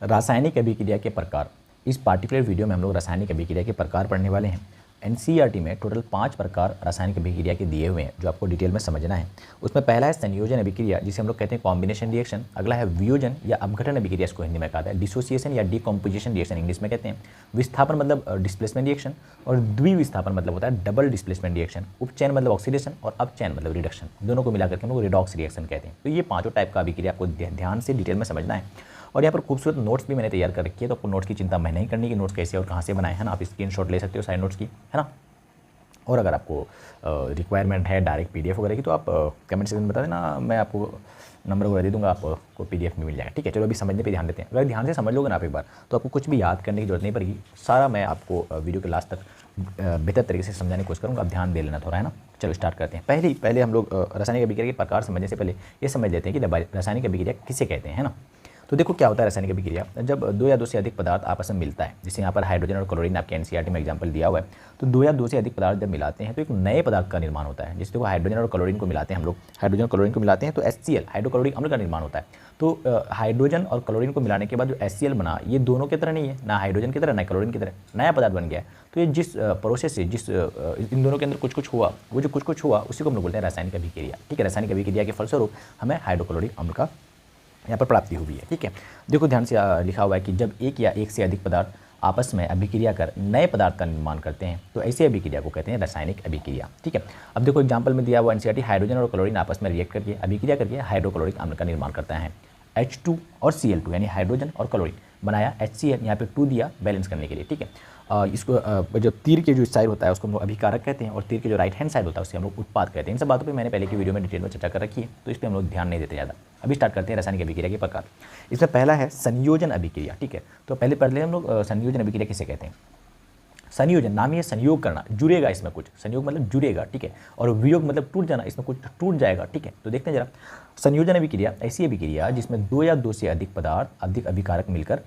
रासायनिक अभिक्रिया के प्रकार। इस पार्टिकुलर वीडियो में हम लोग रासायनिक अभिक्रिया के प्रकार पढ़ने वाले हैं। एनसीईआरटी में टोटल 5 प्रकार रासायनिक अभिक्रिया के दिए हुए हैं जो आपको डिटेल में समझना है। उसमें पहला है संयोजन अभिक्रिया, जिसे हम लोग कहते हैं कॉम्बिनेशन रिएक्शन। अगला है वियोजन या अपघटन अभिक्रिया, इसको हिंदी में कहता है डिसोसिएशन या डिकम्पोजिशन रिएक्शन इंग्लिश में कहते हैं। विस्थापन मतलब डिस्प्लेसमेंट रिएक्शन, और द्विविस्थापन मतलब होता है डबल डिस्प्लेसमेंट रिएक्शन। उपचयन मतलब ऑक्सीडेशन, और अपचयन मतलब रिडक्शन। दोनों को मिलाकर हम लोग रिडॉक्स रिएक्शन कहते हैं। तो ये 5 टाइप का अभिक्रिया आपको ध्यान से डिटेल में समझना है। और यहाँ पर खूबसूरत नोट्स भी मैंने तैयार कर रखी है, तो आपको नोट्स की चिंता मैं नहीं करनी कि नोट्स कैसे और कहाँ से बनाए, है ना। आप स्क्रीनशॉट ले सकते हो सारे नोट्स की, है ना। और अगर आपको रिक्वायरमेंट है डायरेक्ट पीडीएफ वगैरह की, तो आप कमेंट सेक्शन में बता देना, मैं आपको नंबर वगैरह दे दूँगा, आपको पीडीएफ में मिल जाएगा। ठीक है, चलो अभी समझने पे ध्यान देते हैं। अगर ध्यान से समझ लोगे ना आप एक बार, तो आपको कुछ भी याद करने की जरूरत नहीं पड़ेगी। सारा मैं आपको वीडियो के लास्ट तक बेहतर तरीके से समझाने की कोशिश करूँगा। आप ध्यान दे लेना थोड़ा, है ना। चलो स्टार्ट करते हैं। पहले हम लोग रासायनिक अभिक्रिया के प्रकार समझने से पहले ये समझ लेते हैं कि रासायनिक अभिक्रिया किसे कहते हैं, है ना। तो देखो क्या होता है रासायनिक अभिक्रिया, जब 2 या 2 से अधिक पदार्थ आपस में मिलता है, जैसे यहाँ पर हाइड्रोजन और क्लोरीन आपके एनसीईआरटी में एग्जांपल दिया हुआ है। तो 2 या 2 से अधिक पदार्थ जब मिलाते हैं तो एक नए पदार्थ का निर्माण होता है। जैसे देखो हाइड्रोजन और क्लोरीन को मिलाते हैं हम लोग, हाइड्रोजन क्लोरीन को मिलाते हैं तो HCl हाइड्रोक्लोरिक अम्ल का निर्माण होता है। तो हाइड्रोजन और क्लोरीन को मिलाने के बाद जो HCl बना, ये दोनों की तरह नहीं है, ना हाइड्रोजन की तरह ना क्लोरीन की तरह, नया पदार्थ बन गया है। तो ये जिस प्रोसेस से इन दोनों के अंदर कुछ कुछ हुआ, वो जो कुछ कुछ हुआ उसी को हम लोग बोलते हैं रासायनिक अभिक्रिया। ठीक है, रासायनिक अभिक्रिया के फलस्वरूप हमें हाइड्रोक्लोरिक अम्ल का यहाँ पर प्राप्ति हुई है। ठीक है, देखो ध्यान से लिखा हुआ है कि जब एक या एक से अधिक पदार्थ आपस में अभिक्रिया कर नए पदार्थ का निर्माण करते हैं तो ऐसी अभिक्रिया को कहते हैं रासायनिक अभिक्रिया। ठीक है, अब देखो एग्जांपल में दिया हुआ एनसीईआरटी, हाइड्रोजन और क्लोरीन आपस में रिएक्ट करके अभिक्रिया करके हाइड्रोक्लोरिक अम्ल का निर्माण करता है। H2 और Cl2 यानी हाइड्रोजन और क्लोरीन बनाया HCl, यहाँ पे 2 दिया बैलेंस करने के लिए। ठीक है, इसको जो तीर के जो साइड होता है उसको हम लोग अभिकारक कहते हैं, और तीर के जो राइट हैंड साइड होता है उसे हम लोग उत्पाद कहते हैं। इन सब बातों पे मैंने पहले की वीडियो में डिटेल में चर्चा कर रखी है, तो इस पर हम लोग ध्यान नहीं देते ज़्यादा। अभी स्टार्ट करते हैं रासायनिक अभिक्रिया के प्रकार। इसमें पहला है संयोजन अभिक्रिया। ठीक है, तो पहले हम लोग संयोजन अभिक्रिया किसे कहते हैं। संयोजन नाम ही है संयोग करना, जुड़ेगा इसमें कुछ, संयोग मतलब जुड़ेगा। ठीक है, और वियोग मतलब टूट जाना, इसमें कुछ टूट जाएगा। ठीक है, तो देखते हैं जरा। संयोजन अभिक्रिया ऐसी अभिक्रिया जिसमें 2 या 2 से अधिक पदार्थ अधिक अभिकारक मिलकर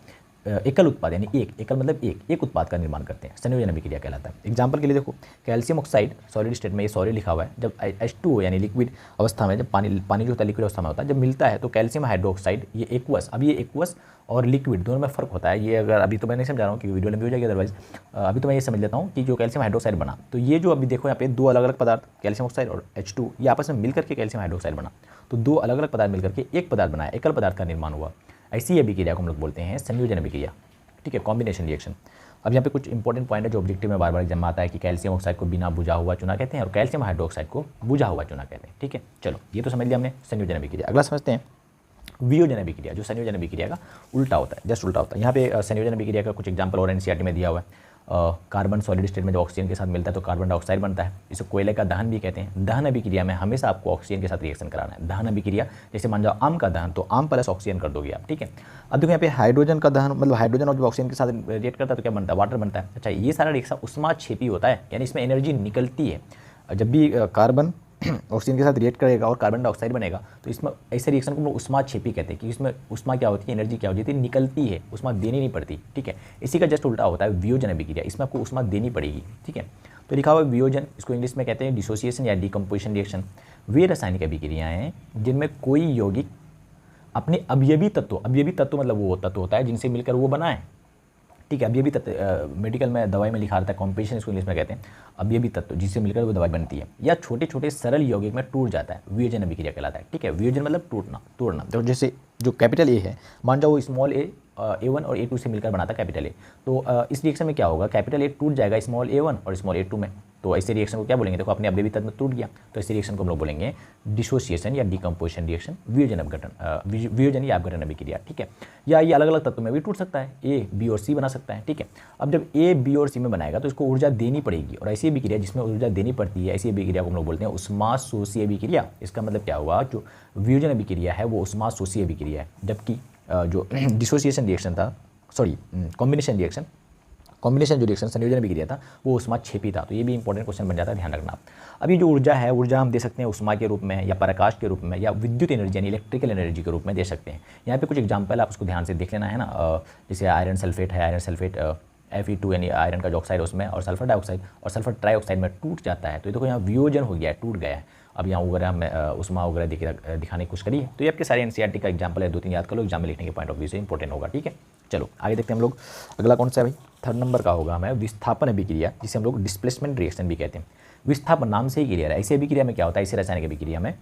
एकल उत्पाद यानी एकल मतलब एक उत्पाद का निर्माण करते हैं, संयोजन अभिक्रिया कहलाता है। एग्जांपल के लिए देखो, कैल्शियम ऑक्साइड सॉलिड स्टेट में, ये सॉलिड लिखा हुआ है, जब H2O यानी लिक्विड अवस्था में, जब पानी जो होता है लिक्विड अवस्था में होता है, जब मिलता है तो कैल्शियम हाइड्रोक्साइड ये एक्वस, अब ये एक्वस और लिक्विड दोनों में फ़र्क होता है। ये अगर अभी तो मैं नहीं समझा रहा हूँ कि वीडियो लंबी हो जाएगी, अदरवाइज अभी तो मैं ये समझ लेता हूँ कि जो कैल्शियम हाइड्रोक्साइड बना, तो ये जो अभी देखो यहाँ पे 2 अलग अलग पदार्थ कैल्शियम ऑक्साइड और H2 ये आपस में मिलकर के कैल्शियम हाइड्रोक्साइड बना, तो 2 अलग अलग पदार्थ मिलकर के एक पदार्थ बनाया, एकल पदार्थ का निर्माण हुआ। ऐसी अभिक्रिया को हम लोग बोलते हैं संयोजन अभिक्रिया। ठीक है, कॉम्बिनेशन रिएक्शन। अब यहाँ पे कुछ इंपॉर्टेंट पॉइंट है जो ऑब्जेक्टिव में बार बार एग्जाम में आता है कि कैल्शियम ऑक्साइड को बिना बुझा हुआ चूना कहते हैं और कैल्शियम हाइड्रोक्साइड को बुझा हुआ चूना कहते हैं। ठीक है, चलो ये तो समझ लिया हमने संयोजन अभिक्रिया। अगला समझते हैं वियोजन अभिक्रिया, जो संयोजन अभिक्रिया का उल्टा होता है, जस्ट उल्टा होता है। यहाँ पे संयोजन अभिक्रिया का कुछ एग्जाम्पल और एनसीईआरटी में दिया हुआ है। कार्बन सॉलिड स्टेट में जब ऑक्सीजन के साथ मिलता है तो कार्बन डाइऑक्साइड बनता है, इसे कोयले का दहन भी कहते हैं। दहन अभिक्रिया में हमेशा आपको ऑक्सीजन के साथ रिएक्शन कराना है। दहन अभिक्रिया जैसे मान जाओ आम का दहन, तो आम प्लस ऑक्सीजन कर दोगे आप। ठीक है, अब देखो यहाँ पे हाइड्रोजन का दहन मतलब हाइड्रोजन और जब ऑक्सीजन के साथ रिएक्ट करता है तो क्या बनता है, वाटर बनता है। अच्छा, ये सारा रिएक्शन उष्माक्षेपी होता है, यानी इसमें एनर्जी निकलती है। जब भी कार्बन ऑक्सीजन के साथ रिएक्ट करेगा और कार्बन डाइऑक्साइड बनेगा तो इसमें ऐसे रिएक्शन को हम लोग उष्माक्षेपी कहते हैं कि इसमें उष्मा क्या होती है, एनर्जी क्या होती है, निकलती है, उष्मा देनी नहीं पड़ती। ठीक है, इसी का जस्ट उल्टा होता है वियोजन अभिक्रिया, इसमें आपको उष्मा देनी पड़ेगी। ठीक है, तो लिखा हुआ है वियोजन, इसको इंग्लिश में कहते हैं डिसोसिएशन या डिकम्पोजिशन रिएक्शन। वे रासायनिक अभिक्रियाएं हैं जिनमें कोई यौगिक अपने अवयवी तत्व मतलब वो तत्व होता है जिनसे मिलकर वो बना है। ठीक है, अवयवी तत्व मेडिकल में दवाई में लिखा रहता है, कॉम्पोजिशन इसको इंग्लिश में कहते हैं अवयवी तत्व जिससे मिलकर वो दवाई बनती है, या छोटे छोटे सरल यौगिक में टूट जाता है, वियोजन अभिक्रिया कहलाता है। ठीक है, वियोजन मतलब टूटना, तोड़ना। तो जैसे जो कैपिटल ए है, मान जाओ स्मॉल A1 और A2 से मिलकर बनाता है कैपिटल ए, तो इस रिएक्शन में क्या होगा, कैपिटल ए टूट जाएगा स्मॉल A1 और स्मॉल A2 में, तो ऐसे रिएक्शन को क्या बोलेंगे, देखो अपने अवयवी तत्व में टूट गया, तो ऐसे रिएक्शन को हम लोग बोलेंगे डिसोसिएशन या डिकम्पोजिशन रिएक्शन, वियोजन या अपघटन अभिक्रिया। ठीक है, या ये अलग अलग तत्व में भी टूट सकता है, A, B और C बना सकता है। ठीक है, अब जब A, B और C में बनाएगा तो इसको ऊर्जा देनी पड़ेगी, और ऐसी अभिक्रिया जिसमें ऊर्जा देनी पड़ती है, ऐसी अभिक्रिया को हम लोग बोलते हैं उष्माशोषी अभिक्रिया। इसका मतलब क्या हुआ, जो वियोजन अभिक्रिया है वो उष्माशोषी अभिक्रिया है, जबकि जो डिसोसिएशन रिएक्शन था, सॉरी कॉम्बिनेशन जो रिएक्शन संयोजन अभिक्रिया था वो उष्माक्षेपी था। तो ये भी इंपॉर्टेंट क्वेश्चन बन जाता है, ध्यान रखना आप। अभी जो ऊर्जा है, ऊर्जा हम दे सकते हैं उष्मा के रूप में या प्रकाश के रूप में या विद्युत एनर्जी यानी इलेक्ट्रिकल एनर्जी के रूप में दे सकते हैं। यहाँ पे कुछ एग्जांपल आप उसको ध्यान से देख लेना है ना, जैसे आयरन सल्फेट है, आयरन सल्फेट Fe2 यानी आयरन का जो ऑक्साइड उसमें, और सल्फर डाइऑक्साइड और सल्फर ट्राइऑक्साइड में टूट जाता है, तो ये देखो यहाँ वियोजन हो गया है, टूट गया है। अब यहाँ वगैरह में उष्मा वगैरह दिखाने की कोशिश करिए, तो ये आपके सारे एनसीईआरटी का एग्जांपल है, 2-3 याद कर लो, एग्जाम में लिखने के पॉइंट ऑफ व्यू से इंपॉर्टेंट होगा। ठीक है, चलो आगे देखते हैं हम लोग। अगला कौन सा है भाई, थर्ड नंबर का होगा हमें विस्थापन अभिक्रिया, जिसे हम लोग डिस्प्लेसमेंट रिएक्शन भी कहते हैं। विस्थापन नाम से ही क्लियर है। ऐसी अभिक्रिया में क्या होता है, ऐसे रासायनिक अभिक्रिया में,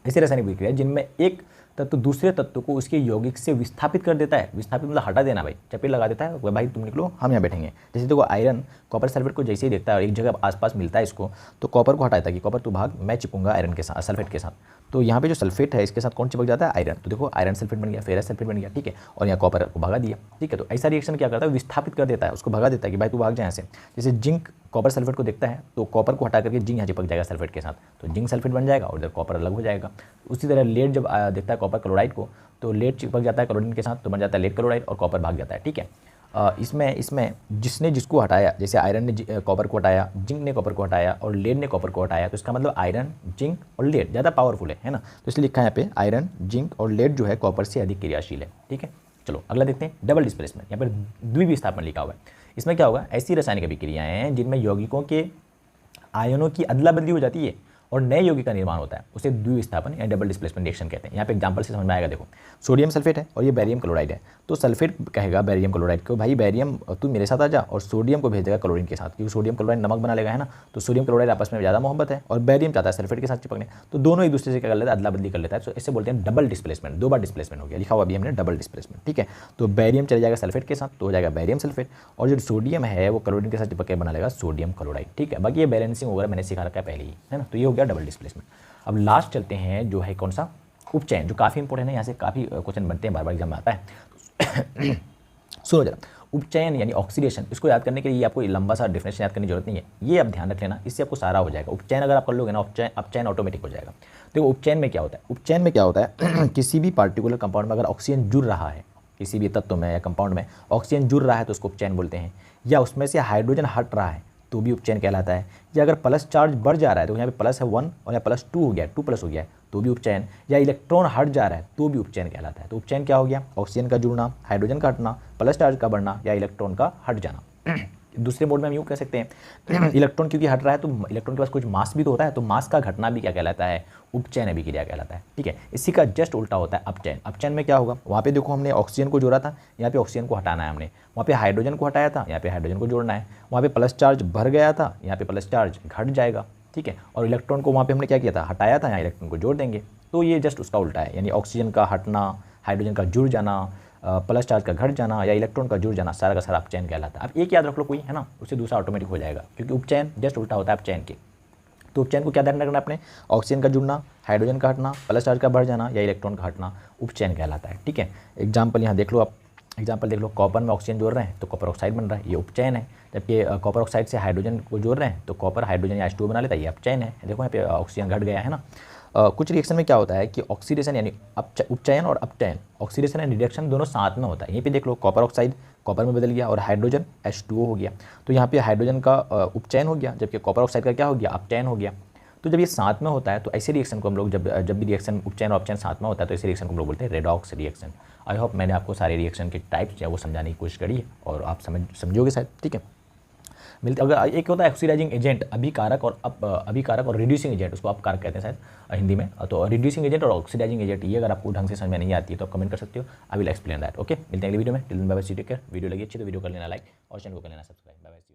ऐसी रासायनिक अभिक्रिया जिनमें एक तत्व दूसरे तत्व को उसके यौगिक से विस्थापित कर देता है। विस्थापित मतलब हटा देना भाई, चपेट लगा देता है, भाई तुम निकलो हम यहाँ बैठेंगे। जैसे देखो आयरन कॉपर सल्फेट को जैसे ही देखता है और एक जगह आसपास मिलता है इसको, तो कॉपर को हटाता है कि कॉपर तू भाग, मैं चिपूंगा आयरन के साथ, सल्फेट के साथ। तो यहाँ पे जो सल्फेट है इसके साथ कौन चिपक जाता है, आयरन। तो देखो आयरन सल्फेट बन गया, फेरस सल्फेट बन गया, ठीक है, और यहाँ कॉपर को भगा दिया, ठीक है। तो ऐसा रिएक्शन क्या करता है, विस्थापित कर देता है, उसको भगा देता है कि भाई तू भाग जाए यहाँ से। जैसे जिंक कॉपर सल्फेट को देखता है तो कॉपर को हटा करके जिंक यहाँ चिपक जाएगा सल्फेट के साथ, तो जिंक सल्फेट बन जाएगा और इधर कॉपर अलग हो जाएगा। उसी तरह लेड जब देखता है कॉपर क्लोराइड को, तो लेड चिपक जाता है क्लोरीन के साथ, तो बन जाता है लेड क्लोराइड और कॉपर भाग जाता है, ठीक है। इसमें जिसने जिसको हटाया, जैसे आयरन ने कॉपर को हटाया, जिंक ने कॉपर को हटाया और लेड ने कॉपर को हटाया, तो इसका मतलब आयरन, जिंक और लेड ज़्यादा पावरफुल है ना। तो इसलिए लिखा है यहाँ पे आयरन, जिंक और लेड जो है कॉपर से अधिक क्रियाशील है, ठीक है। चलो अगला देखते हैं, डबल डिस्प्लेसमेंट। यहाँ पर द्विविस्थापन लिखा हुआ है। इसमें क्या होगा, ऐसी रासायनिक अभिक्रियाएं हैं जिनमें यौगिकों के आयनों की अदला बदली हो जाती है और नए यौगिक का निर्माण होता है, उसे द्विविस्थापन या डबल डिस्प्लेसमेंट रिएक्शन कहते हैं। यहाँ पे एग्जांपल से समझ में आएगा। देखो सोडियम सल्फेट है और ये बैरियम क्लोराइड है, तो सल्फेट कहेगा बैरियम क्लोराइड को, भाई बैरियम तू मेरे साथ आ जा, और सोडियम को भेज देगा क्लोरीन के साथ, क्योंकि सोडियम क्लोराइड नमक बना लेगा, है ना। तो सोडियम क्लोराइड आपस में ज़्यादा मोहब्बत है और बैरियम चाहता है सल्फेट के साथ चिपकने, तो दोनों एक दूसरे से क्या कर लेता है, अदला बदली कर लेता है। तो इससे बोलते हैं डबल डिस्प्लेसमेंट, दो बार डिस्प्लेसमेंट हो गया, लिखा हुआ अभी हमने डबल डिस्प्लेसमेंट, ठीक है। तो बैरियम चले जाएगा सल्फेट के साथ तो हो जाएगा बैरियम सल्फेट, और जो सोडियम है वो क्लोरीन के साथ चिपक के बना लेगा सोडियम क्लोराइड, ठीक है। बाकी ये बैलेंसिंग वगैरह मैंने सिखा रखा है पहले ही, है ना। तो ये हो गया डबल डिस्प्लेसमेंट। अब लास्ट चलते हैं जो है कौन सा, उपचयन, जो काफ़ी इंपॉर्टेंट है, यहाँ से काफ़ी क्वेश्चन बनते हैं, बार बार एग्जाम में आता है। सुनो जरा, उपचयन यानी ऑक्सीडेशन, इसको याद करने के लिए आपको लंबा सा डेफिनेशन याद करने की जरूरत नहीं है, ये आप ध्यान रख लेना, इससे आपको सारा हो जाएगा। उपचयन अगर आप कर लोगे ना, अपचयन ऑटोमेटिक हो जाएगा। देखो उपचयन में क्या होता है, उपचयन में क्या होता है किसी भी पार्टिकुलर कंपाउंड में अगर ऑक्सीजन जुड़ रहा है, किसी भी तत्व में या कंपाउंड में ऑक्सीजन जुड़ रहा है तो उसको उपचयन बोलते हैं, या उसमें से हाइड्रोजन हट रहा है तो भी उपचयन कहलाता है, या अगर प्लस चार्ज बढ़ जा रहा है तो यहाँ पे प्लस है 1 और यहाँ +2 हो गया, 2+ हो गया तो भी उपचयन, या इलेक्ट्रॉन हट जा रहा है तो भी उपचयन कहलाता है। तो उपचयन क्या हो गया, ऑक्सीजन का जुड़ना, हाइड्रोजन का हटना, प्लस चार्ज का बढ़ना या इलेक्ट्रॉन का हट जाना। दूसरे मोड में हम यूँ कह सकते हैं इलेक्ट्रॉन क्योंकि हट रहा है तो इलेक्ट्रॉन के पास कुछ मास भी तो होता है, तो मास का घटना भी क्या कहलाता है, उपचयन अभिक्रिया कहलाता है, ठीक है। इसी का जस्ट उल्टा होता है अपचयन। अपचयन में क्या होगा, वहाँ पे देखो हमने ऑक्सीजन को जोड़ा था, यहाँ पे ऑक्सीजन को हटाना है हमने, वहाँ पे हाइड्रोजन को हटाया था, यहाँ पे हाइड्रोजन को जोड़ना है, वहाँ पे प्लस चार्ज भर गया था, यहाँ पे प्लस चार्ज घट जाएगा, ठीक है। और इलेक्ट्रॉन को वहाँ पे हमने क्या किया था, हटाया था, यहाँ इलेक्ट्रॉन को जोड़ देंगे। तो ये जस्ट उसका उल्टा है, यानी ऑक्सीजन का हटना, हाइड्रोजन का जुड़ जाना, प्लस चार्ज का घट जाना या इलेक्ट्रॉन का जुड़ जाना, सारा का सारा अपचयन कहलाता है। अब एक याद रख लो कोई, है ना, उससे दूसरा ऑटोमेटिक हो जाएगा, क्योंकि उपचयन जस्ट उल्टा होता है अपचयन के। तो उपचयन को क्या ध्यान रखना अपने, ऑक्सीजन का जुड़ना, हाइड्रोजन का हटना, प्लस चार्ज का बढ़ जाना या इलेक्ट्रॉन का हटना उपचयन कहलाता है, ठीक है। एग्जाम्पल यहाँ देख लो आप, एग्जाम्पल देख लो, कॉपर में ऑक्सीजन जोड़ रहे हैं तो कॉपर ऑक्साइड बन रहा है, ये उपचयन है। जबकि कॉपर ऑक्साइड से हाइड्रोजन को जोड़ रहे हैं तो कॉपर हाइड्रोजन या H2O बना लेता है, ये अपचयन है। देखो यहाँ पे ऑक्सीजन घट गया है ना। कुछ रिएक्शन में क्या होता है कि ऑक्सीडेशन यानी उपचयन और अपचयन, ऑक्सीडेशन एंड रिडक्शन दोनों साथ में होता है। यहीं पे देख लो कॉपर ऑक्साइड कॉपर में बदल गया और हाइड्रोजन H2O हो गया, तो यहाँ पे हाइड्रोजन का उपचयन हो गया, जबकि कॉपर ऑक्साइड का क्या हो गया, अपचयन हो गया। तो जब ये साथ में होता है तो ऐसे रिएक्शन को हम लोग जब भी रिएक्शन उपचयन और अपचयन साथ में होता है तो ऐसे रिएक्शन को हम लोग बोलते हैं रेडॉक्स रिएक्शन। आई होप मैंने आपको सारे रिएक्शन के टाइप्स जो है वो समझाने की कोशिश करी है और आप समझोगे शायद, ठीक है। मिलते अगर एक होता है ऑक्सीडाइजिंग एजेंट, अभिकारक और रिड्यूसिंग एजेंट, उसको अपकारक कहते हैं शायद हिंदी में। तो रिड्यूसिंग एजेंट और ऑक्सीडाइजिंग एजेंट, ये अगर आपको ढंग से समझ में नहीं आती है तो आप कमेंट कर सकते हो, I will explain that. Okay, मिलते हैं अगली वीडियो में। Till then bye bye, take care. Video लगी अच्छी तो वीडियो कर लेना लाइक और चैनल को कर लेना सब्सक्राइब। Bye bye.